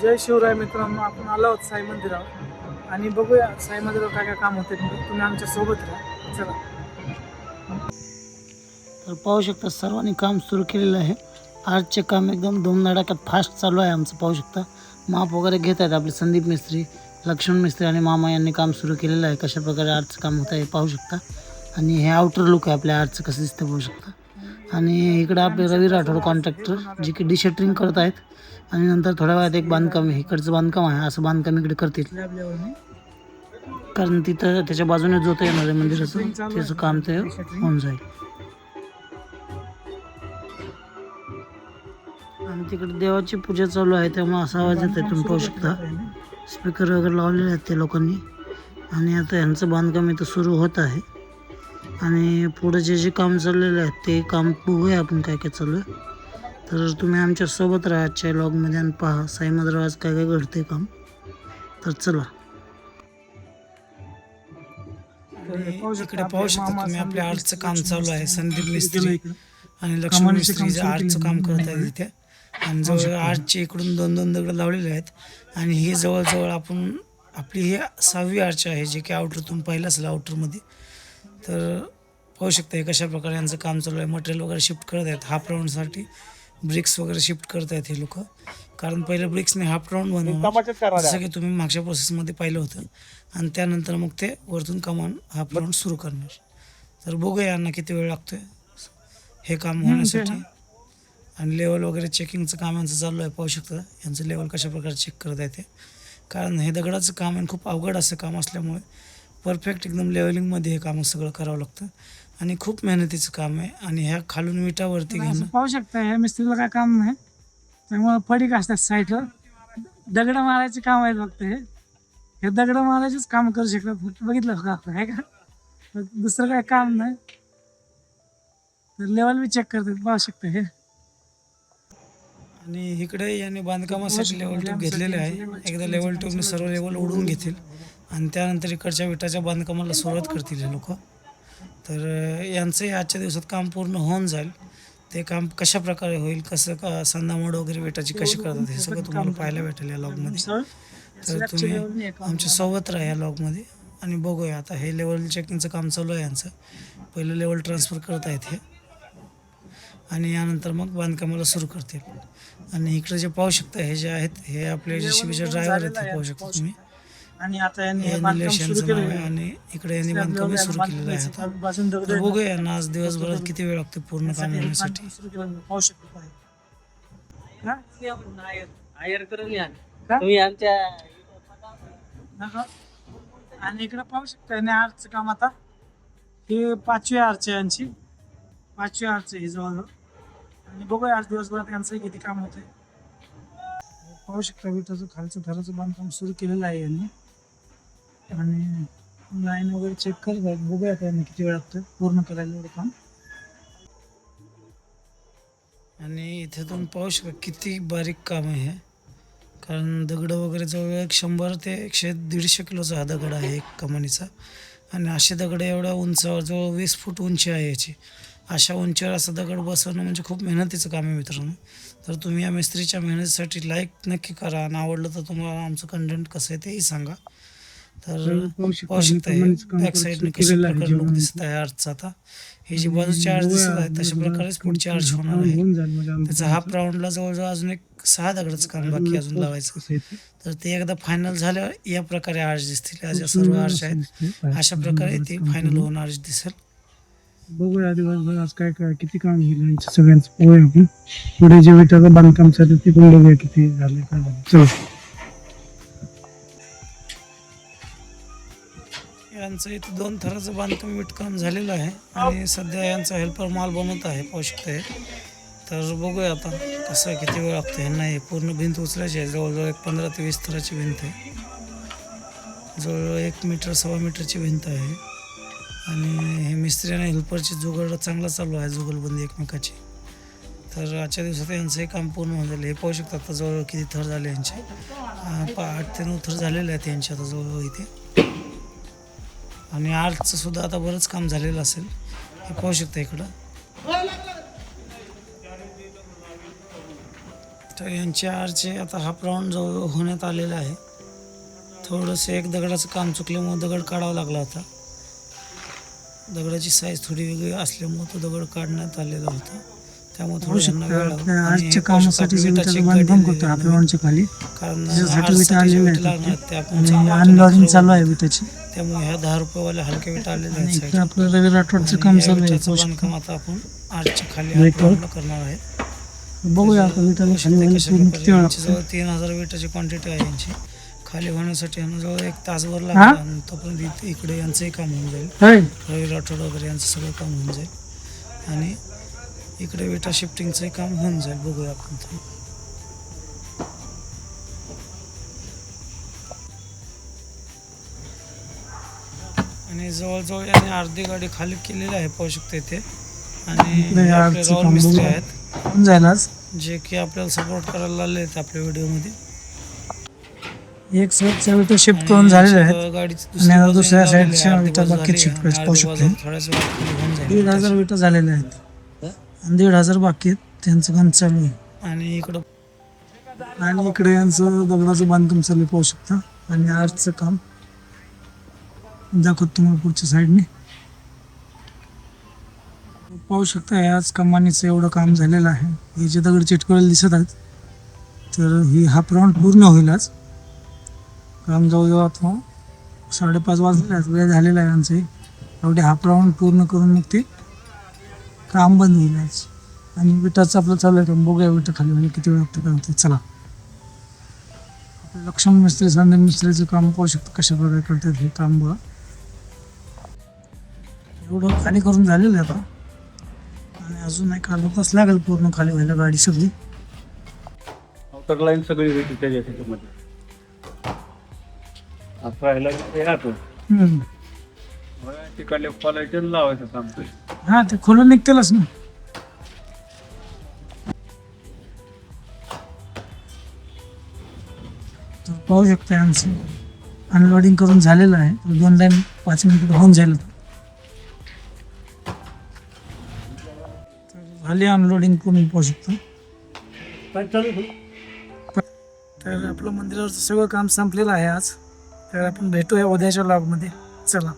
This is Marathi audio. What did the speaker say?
जय शिवराय मित्रांनो, आपण आलो आहोत साई मंदिरावर आणि बघूया साई मंदिरावर काय काय काम होते. तुम्ही आमच्या सोबत राहा. चला. तर पाहू शकता सर्वांनी काम सुरू केलेलं आहे. आर्चचे काम एकदम धुमधडाक्यात फास्ट चालू आहे आमचं. पाहू शकता माप वगैरे घेत आहेत आपले संदीप मिस्त्री, लक्ष्मण मिस्त्री आणि मामा यांनी काम सुरू केलेलं आहे. कशा प्रकारे आर्चचं काम होतं आहे पाहू शकता. आणि हे आउटर लुक आहे आपल्या आर्चचं, कसं दिसतं पाहू शकता. आणि इकडे आपले रवी राठोड कॉन्ट्रॅक्टर जे की डिशटरिंग करत आहेत. आणि नंतर थोड्या वेळात एक बांधकाम आहे, इकडचं बांधकाम आहे, असं बांधकाम इकडे करतील कारण तिथं त्याच्या बाजूने जो ते येणार आहे मंदिराचं त्याचं काम ते होऊन जाईल. आणि तिकडे देवाची पूजा चालू आहे त्यामुळे असा आवाज येत आहे, तुम्ही पाहू शकता. स्पीकर वगैरे लावलेले आहेत त्या लोकांनी. आणि आता यांचं बांधकाम इथं सुरू होत आहे. आणि पुढे जे काम चाललेलं आहे ते काम बघूया आपण काय काय चालू आहे. तर तुम्ही आमच्या सोबत राहा आजच्या व्लॉगमध्ये आणि पहा साई मंदिरावर आज काय काय घडते काम. तर चला. इकडे पाहू शकता तुम्ही आपल्या आर्टचं काम चालू आहे. संदीप मिस्त्री आणि लक्ष्मण मिस्त्री आर्टचं काम करत आहेत इथे. आणि जवळ आर्टचे इकडून दोन दोन दगड लावलेले आहेत. आणि ही जवळजवळ आपण आपली ही 6वी आर्च आहे जे की आउटरतून पाहिलं असेल आउटरमध्ये. तर पाहू शकता हे कशा प्रकारे यांचं काम चालू आहे. मटेरियल वगैरे शिफ्ट करत आहेत. हाफ राऊंडसाठी ब्रिक्स वगैरे शिफ्ट करत आहेत हे लोक. कारण पहिले ब्रिक्सने हाफ राऊंड बनवलं जसं की तुम्ही मागच्या प्रोसेसमध्ये पाहिलं होतं. आणि त्यानंतर मग ते वरतून कमान हाफ राऊंड सुरू करणार. तर बघूया यांना किती वेळ लागतोय हे काम होण्यासाठी. आणि लेवल वगैरे चेकिंगचं काम यांचं चालू आहे. पाहू शकता यांचं लेवल कशा प्रकारे चेक करत आहे ते. कारण हे दगडाचं काम आहे, खूप अवघड असं काम असल्यामुळे परफेक्ट एकदम लेवलिंगमध्ये हे काम सगळं करावं लागतं. आणि खूप मेहनतीचं काम आहे. आणि ह्या खालून विटावरती घेणं पाहू शकता. ह्या मिस्त्रीला काय काम नाही त्यामुळे पडीक असतात साईडवर. दगड मारायचे काम आहे फक्त. हे दगड मारायचेच काम करू शकतात. बघितलं का आहे का, दुसरं काय काम नाही. तर लेवल बी चेक करतात पाहू शकता हे. आणि इकडे याने बांधकामासाठी लेवल ट्यूब घेतलेले आहे. एकदा लेवल ट्यूबने सर्व लेवल ओढून घेतील आणि त्यानंतर इकडच्या विटाच्या बांधकामाला सुरुवात करतील हे लोक. तर यांचंही आजच्या दिवसात काम पूर्ण होऊन जाईल. ते काम कशा प्रकारे होईल, कसं का सांदामोड वगैरे विटाची कशी करतात हे सगळं तुम्हाला पाहायला भेटेल या लॉगमध्ये. तर तुम्ही आमच्या सोबत राहा या लॉगमध्ये आणि बघूया. आता हे लेवल चेकिंगचं काम चालू आहे यांचं. पहिलं लेवल ट्रान्सफर करत आहेत हे आणि यानंतर मग बांधकामाला सुरू करतील. आणि इकडे जे पाहू शकता हे जे आहेत हे आपले JCBचे ड्रायव्हर आहेत, हे पाहू शकता तुम्ही. आणि आता यांनी बांधकाम सुरू केलं आहे आणि इकडे यांनी बांधकाम सुरू केलेलं आहे. आता तर बघूया यांना आज दिवसभरात किती वेळ लागतो पूर्ण काम होण्यासाठी. पाहू शकता आणि इकडे पाहू शकता यांनी आर्चचं काम. आता हे 5वी आर्च आहे यांची, 5वी आर्च आहे जवळजवळ. आणि बघूया आज दिवसभरात यांचं किती काम होते. पाहू शकता विटाचं खालचं थराचं बांधकाम सुरू केलेलं आहे यांनी. आणि लाईन वगैरे चेक करत आहेत. बघूया त्यांना किती वेळ लागतो पूर्ण करायला एवढं काम. आणि इथे तुम्ही पाहू शकता किती बारीक काम आहे हे. कारण दगड वगैरे जवळ 100 ते 100-150 किलोचा हा दगड आहे एक कमानीचा. आणि असे दगड एवढ्या उंचावर जवळ 20 फूट उंची आहे याची. अशा उंचीवर असं दगड बसवणं म्हणजे खूप मेहनतीचं काम आहे मित्रांनो. तर तुम्ही या मिस्त्रीच्या मेहनतीसाठी लाईक नक्की करा आणि आवडलं तर तुम्हाला आमचं कंटेंट कसं आहे तेही सांगा. तर पाहू शकता बॅक साईडने कशा प्रकारे लोक दिसत आहे आर्चचा. आता हे जी बाजूची आर्च दिसत आहे तशा प्रकारेच पुढची आर्च होणार आहे. त्याचा हाफ राऊंडला जवळजवळ अजून एक 6 दगडाचं काम बाकी अजून लावायचं. तर ते एकदा फायनल झाल्यावर या प्रकारे आर्च दिसतील. आज सर्व आर्च आहेत अशा प्रकारे ते फायनल होऊन आर्च दिसेल. बघूया दिवसभर आज काय काय किती काम होईल यांचं सगळ्यांचं पोहे. आपण पुढे जे विटाचं बांधकाम चालू ते पण बघूया किती झाले काय झाले. चला. यांचं इथं 2 थराचं बांधकाम विटकाम झालेलं आहे आणि सध्या यांचा हेल्पर माल बनवत आहे पाहू शकता. तर बघूया आता कसं किती वेळ लागतो यांना. हे पूर्ण भिंत उचलायची आहे. जवळजवळ एक 15 ते 20 थराची भिंत आहे. जवळजवळ 1 मीटर 1.25 मीटरची भिंत आहे. आणि हे मिस्त्री आणि हेल्परची जुगाड चांगला चालू आहे, जुगलबंदी एकमेकाची. तर आजच्या दिवसात यांचंही काम पूर्ण होऊन झालं. हे पाहू शकता आता जवळ किती थर झाले यांचे. 8 ते 9 थर झालेले आहेत यांचे आता जवळजवळ इथे. आणि आर्चचं सुद्धा आता बरंच काम झालेलं असेल. हे पाहू शकता इकडं. तर यांची आरचे आता हाफ राऊंड जवळ होण्यात आलेला आहे. थोडंसं एक दगडाचं काम चुकल्यामुळे दगड काढावा लागला होता. दगडाची साईज थोडी वेगळी असल्यामुळे तो दगड काढण्यात आलेला होता. त्यामुळे थोडं यांना वेळ लागला. आजच्या कामासाठी जे विटाचं बांधकाम करतो हाफ राऊंडच्या खाली कारण त्याच्यासाठी विटा आलेल्या लागणार आहेत. ते आपण आणि चांगलं अनलोडिंग चालू आहे विटाची. त्यामुळे ह्या 10 रुपयेवाल्या हलक्या विटा आलेल्या आणि आहेत इकडे आपलं रवी राठोडचं काम चालू आहे. विटाचं बांधकाम आता आपण आर्चच्या खाली हाफ राऊंडला करणार आहे. बघूया आता विटाला खाली व्हायला पूर्ण किती वेळ लागतो. जवळ 3000 विटाची क्वांटिटी आहे यांची. खाली होण्यासाठी यांना जवळ 1 तासभर लागला आणि तोपर्यंत इकडे यांचंही काम होऊन जाईल. रवी राठोड वगैरे यांचं सगळं काम होऊन जाईल आणि इकडे विटा शिफ्टिंगचंही काम होऊन जाईल. बघूया आपण ते. आणि जवळजवळ याने अर्धी गाडी खाली केलेली आहे पाहू शकते इथे. आणि आपले राहुल मिस्त्री आहेत जायलाच जे की आपल्याला सपोर्ट करायला आले आहेत आपल्या व्हिडिओमध्ये. एक साईडच्या विटा शिफ्ट करून झालेल्या आहेत गाडीची आणि दुसऱ्या साईडच्या विटा बाकी शिफ्ट करायचं पाहू शकतो. थोड्याच वेळात खाली होऊन जाईल. 1500 विटा झालेल्या आहेत आणि 1500 बाकी आहेत. त्यांचं काम चालू आहे. आणि इकडे यांचं दगडाचं बांधकाम चालू आहे पाहू शकता. आणि आर्चचं काम दाखवतो तुम्हाला पुढच्या साईडने पाहू शकता. याच कमानीचं एवढं काम झालेलं आहे. हे जे दगड चिटकवलेले दिसत आहेत तर ही हाफ राऊंड पूर्ण होईल. आज काम जवळजवळ आता 5:30 वाजले आहेत. वेळ झालेला आहे यांचं. एवढे हाफ राऊंड पूर्ण करून मग ते काम बंद होईल आज. आणि विटाचं आपलं चालू आहे काम. बघूया विटा खाली म्हणजे किती वेळ लागतं काय होतं. चला आपलं लक्ष्मण मिस्त्री संदीप मिस्त्रीचं काम पाहू शकतो कशा प्रकारे करतात हे काम. बघा एवढं खाली करून झालेलं आहे आता. आणि अजून एक अर्धा तास लागेल पूर्ण खाली व्हायला गाडी सगळी. आउटर लाईन सगळी होती त्याच्यामध्ये. आता राहिला यातो तिकडले कॉलेजच लावायचं काम. हा ते खोलून निघतेलच ना. तर पाहू शकता यांचं अनलोडिंग करून झालेलं आहे. 2 लाईन 5 मिनिट होऊन जाईल. झाली अनलोडिंग करून पाहू शकता. तर आपलं मंदिरावरचं सगळं काम संपलेलं आहे आज. तर आपण भेटूया उद्याच्या व्लॉगमध्ये. चला.